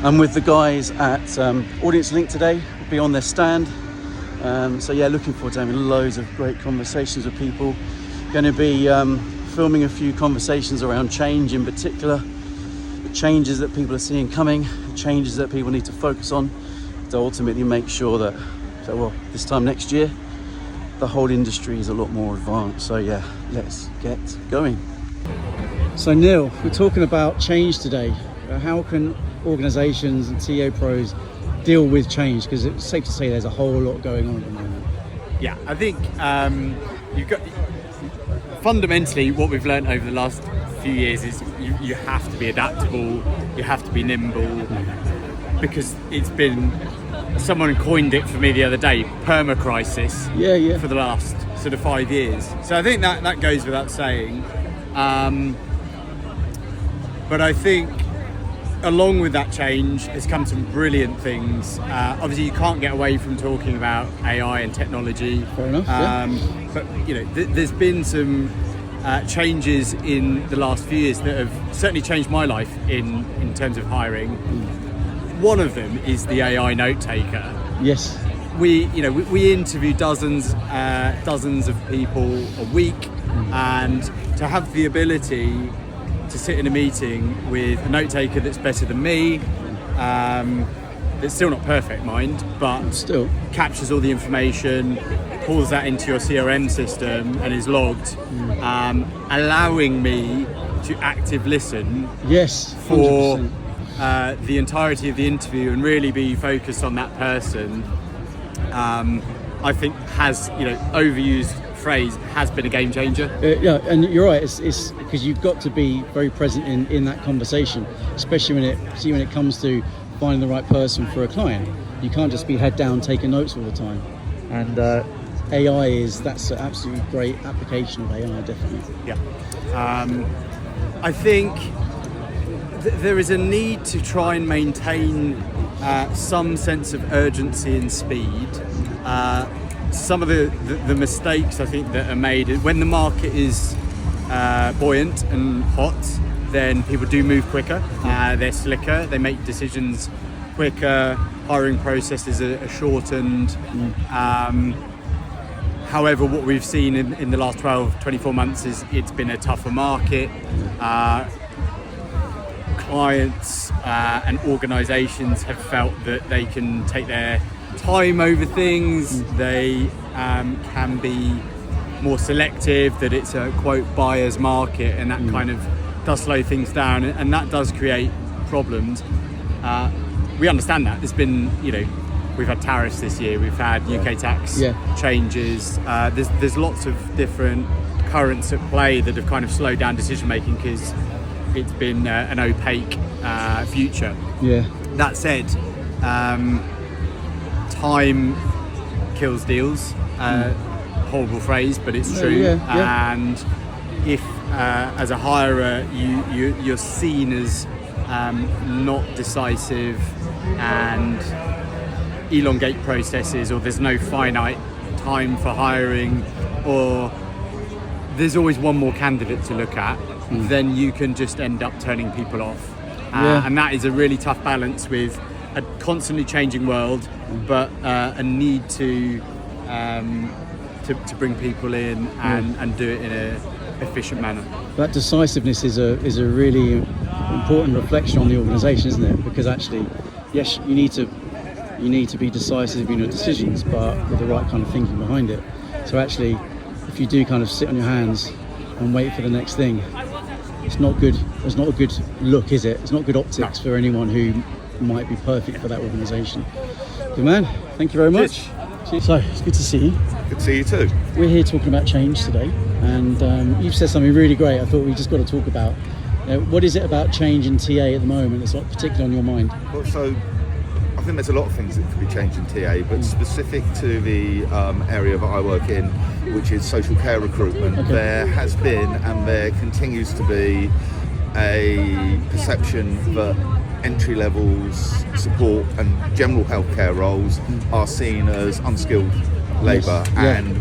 I'm with the guys at AudienceLink today. We'll be on their stand. So yeah, looking forward to having loads of great conversations with people. Going to be filming a few conversations around change in particular, the changes that people are seeing coming, the changes that people need to focus on to ultimately make sure that, this time next year, the whole industry is a lot more advanced. So yeah, let's get going. So Neil, we're talking about change today. How can organisations and TA pros deal with change? Because it's safe to say there's a whole lot going on at the moment. Yeah, I think you've got fundamentally what we've learned over the last few years is you have to be adaptable, you have to be nimble, because it's been, someone coined it for me the other day, perma-crisis for the last sort of 5 years. So I think that goes without saying. But I think along with that change has come some brilliant things. Obviously you can't get away from talking about AI and technology. Fair enough, But there's been some changes in the last few years that have certainly changed my life in terms of hiring. One of them is the AI note taker. Yes. We interview dozens of people a week, and to have the ability to sit in a meeting with a note taker that's better than me, that's still not perfect, mind, but still captures all the information, pulls that into your CRM system and is logged, allowing me to active listen. Yes, 100%. For the entirety of the interview and really be focused on that person. I think has, overused phrase, has been a game changer. Yeah, and you're right. It's because you've got to be very present in that conversation, especially when it comes to finding the right person for a client. You can't just be head down taking notes all the time. And AI that's an absolutely great application of AI, definitely. Yeah. I think there is a need to try and maintain some sense of urgency and speed. Some of the mistakes I think that are made when the market is buoyant and hot, then people do move quicker. They're slicker. They make decisions quicker. Hiring processes are shortened. However, what we've seen in the last 12-24 months is it's been a tougher market. Clients and organisations have felt that they can take their time over things. They can be more selective, that it's a quote buyer's market, and that kind of does slow things down, and that does create problems. We understand that. There's been, we've had tariffs this year, we've had UK tax changes. There's lots of different currents at play that have kind of slowed down decision making because it's been an opaque future. Yeah. That said, time kills deals. Horrible phrase, but it's true. And if as a hirer you're seen as not decisive and elongate processes, or there's no finite time for hiring, or there's always one more candidate to look at, then you can just end up turning people off. And that is a really tough balance with a constantly changing world, but a need to bring people in and do it in an efficient manner. That decisiveness is a really important reflection on the organisation, isn't it? Because actually, yes, you need to be decisive in your decisions, but with the right kind of thinking behind it. So actually, if you do kind of sit on your hands and wait for the next thing, it's not good. It's not a good look, is it? It's not good optics for anyone who might be perfect for that organisation. Good man, thank you very much. Cheers. So it's good to see you. Good to see you too. We're here talking about change today, and you've said something really great. I thought we just got to talk about what is it about change in TA at the moment that's particularly on your mind? Well, so I think there's a lot of things that could be changed in TA, but specific to the area that I work in, which is social care recruitment, there has been and there continues to be a perception that entry levels support and general healthcare roles are seen as unskilled labour, and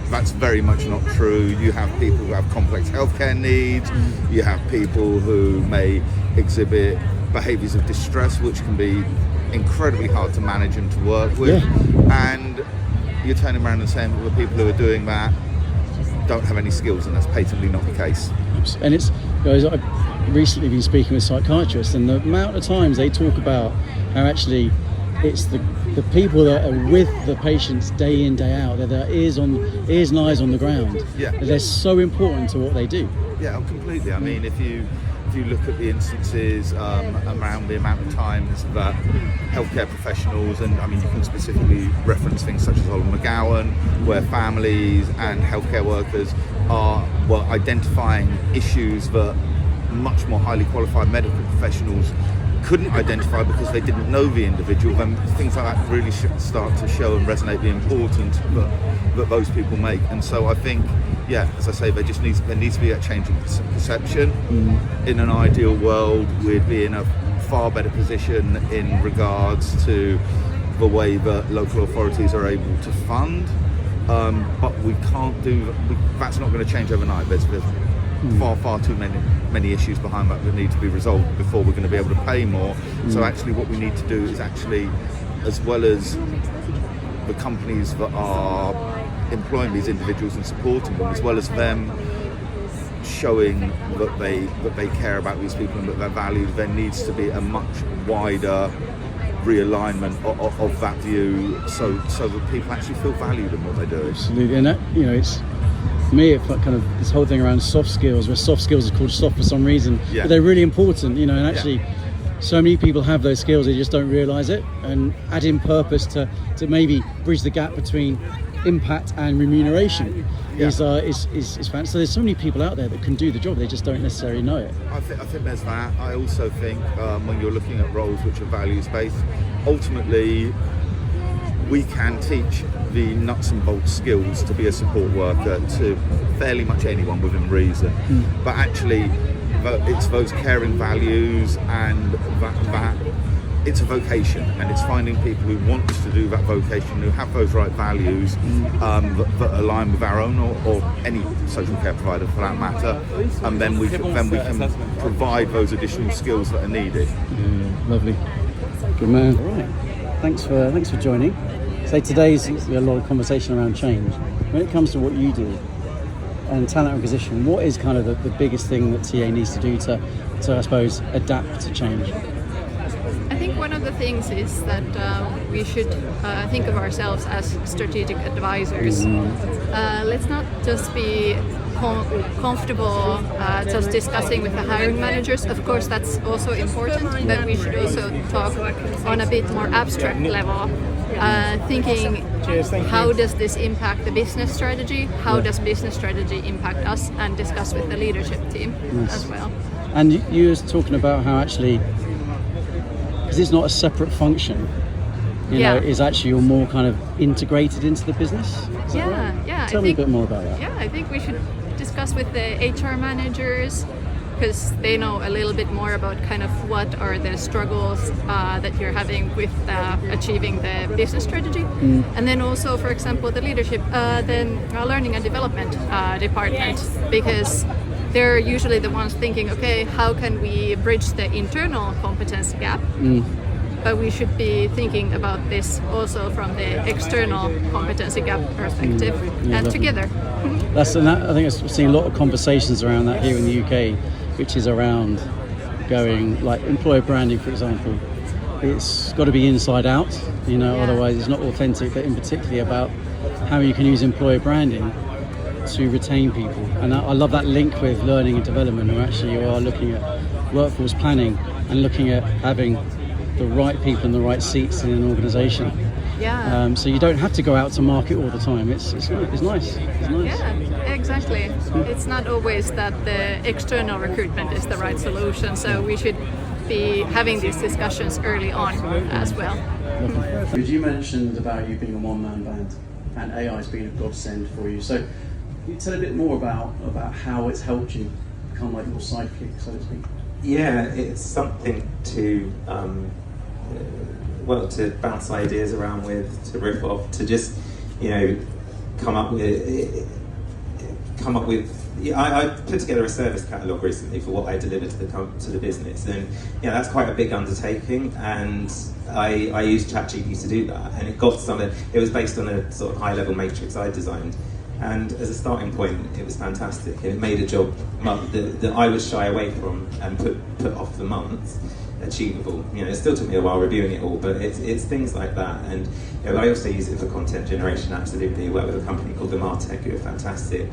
that's very much not true. You have people who have complex healthcare needs, you have people who may exhibit behaviours of distress, which can be incredibly hard to manage and to work with. And you're turning around and saying that the people who are doing that don't have any skills, and that's patently not the case. And it's, I've recently been speaking with psychiatrists, and the amount of times they talk about how actually it's the people that are with the patients day in, day out, that their ears and eyes on the ground. They're so important to what they do. Yeah, completely. I mean, if you look at the instances around the amount of times that healthcare professionals, and I mean you can specifically reference things such as Oliver McGowan, where families and healthcare workers are identifying issues that much more highly qualified medical professionals couldn't identify because they didn't know the individual, then things like that really should start to show and resonate the importance that those people make. And so I think, as I say, there needs to be that change in perception. In an ideal world, we'd be in a far better position in regards to the way that local authorities are able to fund, but we can't that's not going to change overnight. There's far too many issues behind that need to be resolved before we're going to be able to pay more. So actually what we need to do is actually, as well as the companies that are employing these individuals and supporting them, as well as them showing that they care about these people and that they're valued, there needs to be a much wider realignment of that view, so that people actually feel valued in what they do. Absolutely. And that, it's for me, it's kind of this whole thing around soft skills, where soft skills are called soft for some reason, but they're really important, and actually so many people have those skills, they just don't realise it, and adding purpose to maybe bridge the gap between impact and remuneration is fantastic. So there's so many people out there that can do the job, they just don't necessarily know it. I think there's that. I also think when you're looking at roles which are values-based, ultimately we can teach the nuts and bolts skills to be a support worker to fairly much anyone within reason. But actually, it's those caring values, and that it's a vocation, and it's finding people who want to do that vocation, who have those right values that align with our own or any social care provider for that matter, and then we can provide those additional skills that are needed. Lovely, good man. All right, thanks for joining. So today's a lot of conversation around change. When it comes to what you do and talent acquisition, what is kind of the biggest thing that TA needs to do to I suppose adapt to change? I think one of the things is that we should think of ourselves as strategic advisors. Let's not just be comfortable just discussing with the hiring managers. Of course, that's also important, but we should also talk on a bit more abstract level, thinking how does this impact the business strategy, how does business strategy impact us, and discuss with the leadership team as well. And you were talking about how actually, because it's not a separate function, is actually you're more kind of integrated into the business. Is that right? Tell me a bit more about that. I think we should discuss with the HR managers, because they know a little bit more about kind of what are the struggles that you're having with achieving the business strategy. And then also, for example, the leadership, the learning and development department, because they're usually the ones thinking, okay, how can we bridge the internal competence gap? But we should be thinking about this also from the external competency gap perspective, and together. I think I've seen a lot of conversations around that here in the UK, which is around going, like employer branding, for example. It's got to be inside out, otherwise it's not authentic, but in particularly about how you can use employer branding to retain people. And I love that link with learning and development, where actually you are looking at workforce planning and looking at having the right people in the right seats in an organisation. So you don't have to go out to market all the time. It's nice. Yeah, exactly. It's not always that the external recruitment is the right solution. So we should be having these discussions early on as well. You mentioned about you being a one-man band and AI has been a godsend for you. So can you tell a bit more about how it's helped you become like your sidekick, so to speak? Yeah, it's something to to bounce ideas around with, to riff off, to just come up with I put together a service catalogue recently for what I deliver to the business, and that's quite a big undertaking. And I used ChatGPT to do that, and it got something. It was based on a sort of high-level matrix I designed, and as a starting point, it was fantastic. And it made a job that I would shy away from and put off for months achievable. It still took me a while reviewing it all, but it's things like that. And I also use it for content generation. Absolutely, I work with a company called the Martech, who are fantastic.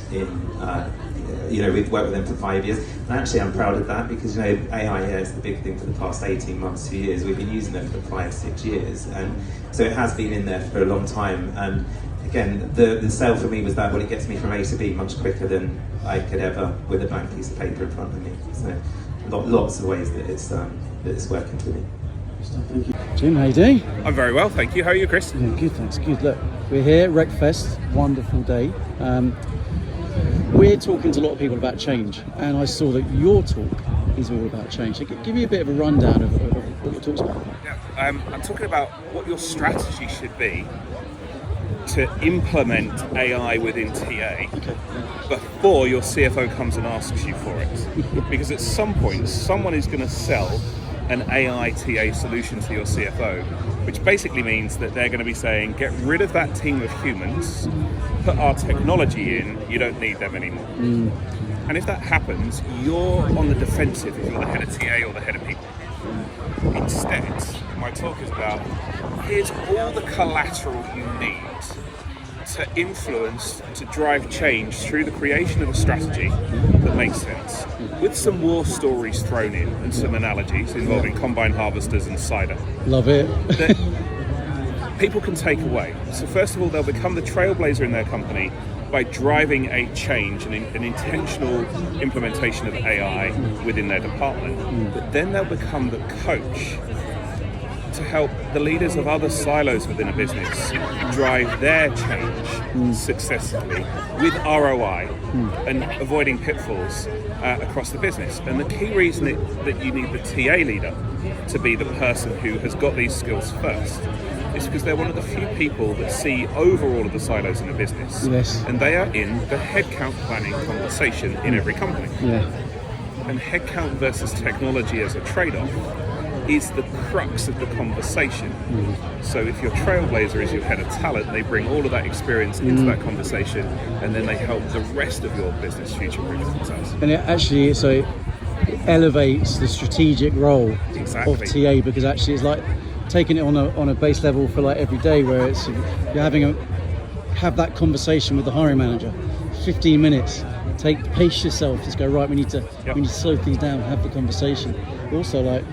We've worked with them for 5 years, and actually I'm proud of that, because AI is the big thing for the past 18 months, 2 years. We've been using them for 5-6 years, and so it has been in there for a long time. And again, the sale for me was that, well, it gets me from A to B much quicker than I could ever with a blank piece of paper in front of me. So lots of ways that it's working for me. Thank you. Jim, how you doing? I'm very well, thank you. How are you, Chris? Yeah, good, thanks. Good. Look, we're here, RecFest, wonderful day. We're talking to a lot of people about change, and I saw that your talk is all about change. So give me a bit of a rundown of what your talk's about. Yeah, I'm talking about what your strategy should be to implement AI within TA before your CFO comes and asks you for it. Because at some point, someone is going to sell an AI TA solution to your CFO, which basically means that they're going to be saying, get rid of that team of humans, put our technology in, you don't need them anymore. And if that happens, you're on the defensive if you're the head of TA or the head of people. Instead, my talk is about, here's all the collateral you need to influence, to drive change through the creation of a strategy that makes sense, with some war stories thrown in and some analogies involving combine harvesters and cider. Love it. That people can take away. So first of all, they'll become the trailblazer in their company by driving a change, an intentional implementation of AI within their department. But then they'll become the coach to help the leaders of other silos within a business drive their change successfully with ROI and avoiding pitfalls across the business. And the key reason that you need the TA leader to be the person who has got these skills first is because they're one of the few people that see over all of the silos in a business. Yes. And they are in the headcount planning conversation in every company. Yeah. And headcount versus technology as a trade-off is the crux of the conversation. So if your trailblazer is your head of talent, they bring all of that experience into that conversation, and then they help the rest of your business future-proof themselves. And it actually, it elevates the strategic role of TA, because actually it's like taking it on a base level for like every day, where it's you're have that conversation with the hiring manager, 15 minutes. Pace yourself. Just go, right, we need to slow things down, have the conversation. Also, like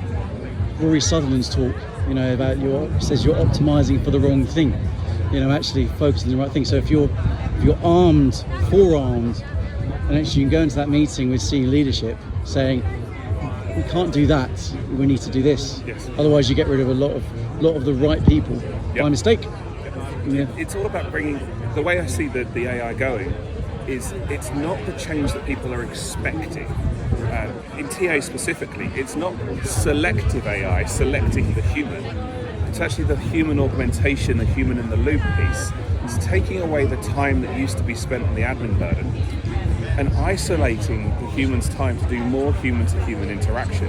Rory Sutherland's talk, about says you're optimizing for the wrong thing. Actually focusing on the right thing. So if you're forearmed, and actually you can go into that meeting with senior leadership saying, we can't do that, we need to do this. Yes. Otherwise you get rid of a lot of the right people by mistake. Yeah. It's all about bringing, the way I see the AI going is, it's not the change that people are expecting. In TA specifically, it's not selective AI, selecting the human. It's actually the human augmentation, the human in the loop piece. It's taking away the time that used to be spent on the admin burden and isolating the human's time to do more human-to-human interaction,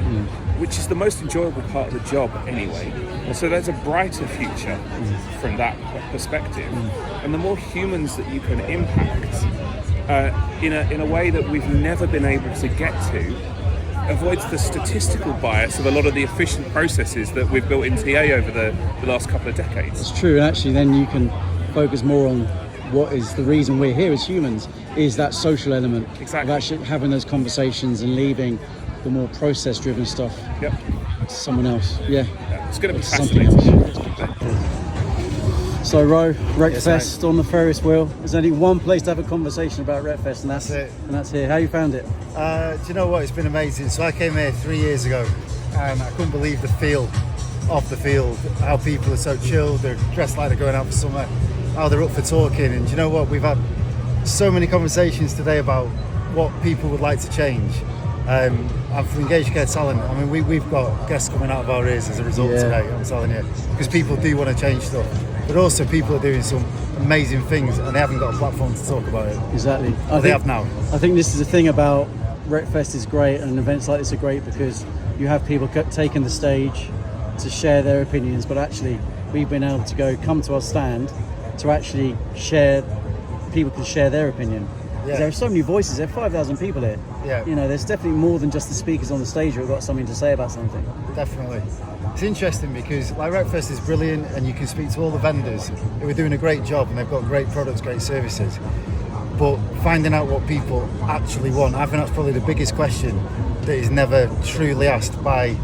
which is the most enjoyable part of the job anyway. And so there's a brighter future from that perspective. And the more humans that you can impact in a way that we've never been able to get to, avoids the statistical bias of a lot of the efficient processes that we've built in TA over the last couple of decades. It's true, and actually then you can focus more on what is the reason we're here as humans, is that social element. Exactly. Of actually having those conversations and leaving the more process-driven stuff to someone else. Yeah. It's going to be Something fascinating. So Ro, RecFest on the Ferris wheel. There's only one place to have a conversation about RecFest, and that's it. And that's here. How you found it? Do you know what? It's been amazing. So I came here 3 years ago, and I couldn't believe the feel of the field. How people are so chilled. They're dressed like they're going out for summer. How they're up for talking. And do you know what? We've had so many conversations today about what people would like to change. And for Engaged Care Talent, I mean, we've got guests coming out of our ears as a result today, I'm telling you, because people do want to change stuff, but also people are doing some amazing things and they haven't got a platform to talk about it. Exactly. They have now. I think this is the thing about RecFest is great, and events like this are great because you have people taking the stage to share their opinions, but actually we've been able to come to our stand to actually share, people can share their opinion. Yeah. There are so many voices, there are 5,000 people here. Yeah. You know, there's definitely more than just the speakers on the stage who have got something to say about something. Definitely. It's interesting because like RecFest is brilliant and you can speak to all the vendors who are doing a great job and they've got great products, great services. But finding out what people actually want, I think that's probably the biggest question that is never truly asked by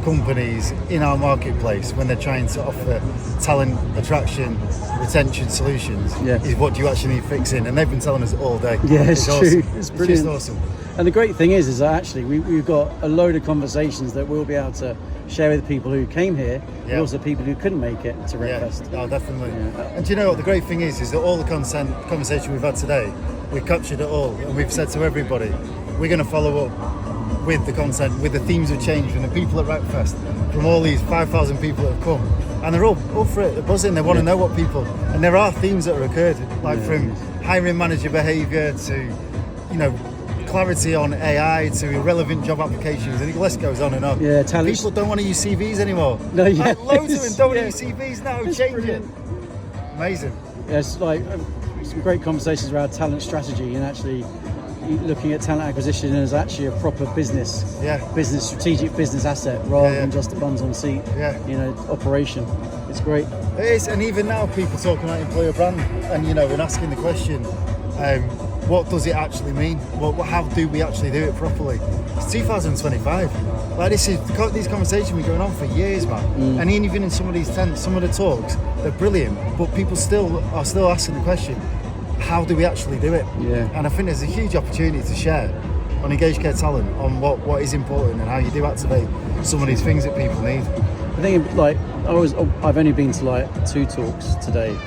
companies in our marketplace when they're trying to offer talent attraction, retention solutions, is what do you actually need fixing? And they've been telling us all day. Yeah, it's true. Awesome. It's brilliant. It's just awesome. And the great thing is that actually we've got a load of conversations that we'll be able to share with people who came here, but also people who couldn't make it to RecFest. Yeah, definitely. And do you know what the great thing is that all the conversation we've had today, we've captured it all, and we've said to everybody, we're going to follow up with the content, with the themes of change from the people at RecFest, from all these 5,000 people that have come, and they're all up for it, they're buzzing, they want to know what people, and there are themes that are occurred, like from hiring manager behaviour to, you know, clarity on AI to irrelevant job applications, and the list goes on and on. Yeah, talent. People don't want to use CVs anymore. No, yeah. Like, loads of them don't want to use CVs now. It's Change brilliant. it. Amazing. Yeah, it's like some great conversations around talent strategy and actually looking at talent acquisition as actually a proper business, strategic business asset rather than just a bums on seat, operation. It's great. It is, and even now people talking about employer brand, and and asking the question, what does it actually mean? How do we actually do it properly? It's 2025. Like these conversations have been going on for years, man. And even in some of these tents, some of the talks, they're brilliant, but people are still asking the question, how do we actually do it? Yeah. And I think there's a huge opportunity to share on Engaged Care Talent on what is important and how you do activate some of these things that people need. I think I've only been to like 2 talks today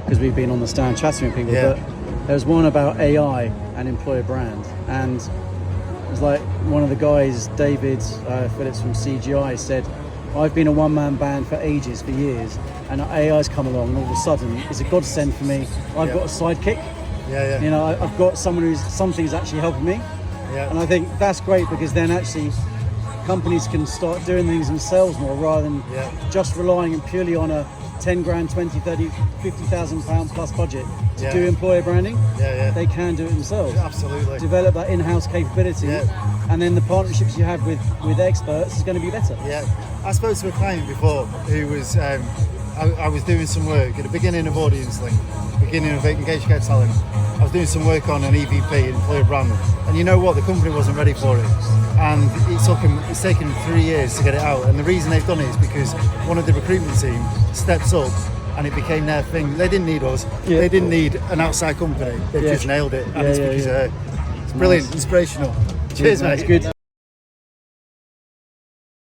because we've been on the stand chatting with people, but there's one about AI and employer brand, and it was like one of the guys, David Phillips from CGI, said, I've been a one-man band for ages, for years, and AI's come along and all of a sudden it's a godsend for me. I've got a sidekick. You know, I've got someone something's actually helping me. And I think that's great because then actually companies can start doing things themselves more rather than just relying purely on a 10 grand, 20, 30, 50,000 pound plus budget to do employer branding. They can do it themselves. Absolutely. Develop that in-house capability, and then the partnerships you have with experts is going to be better. I spoke to a client before who was, I was doing some work at the beginning of AudienceLink, beginning of Engaged Care Talent. I was doing some work on an EVP, employer brand, and you know what? The company wasn't ready for it. And it's taken 3 years to get it out. And the reason they've done it is because one of the recruitment team stepped up and it became their thing. They didn't need us. They didn't need an outside company. They just nailed it. And it's because of her. It's brilliant, inspirational. Cheers, mate. That's good.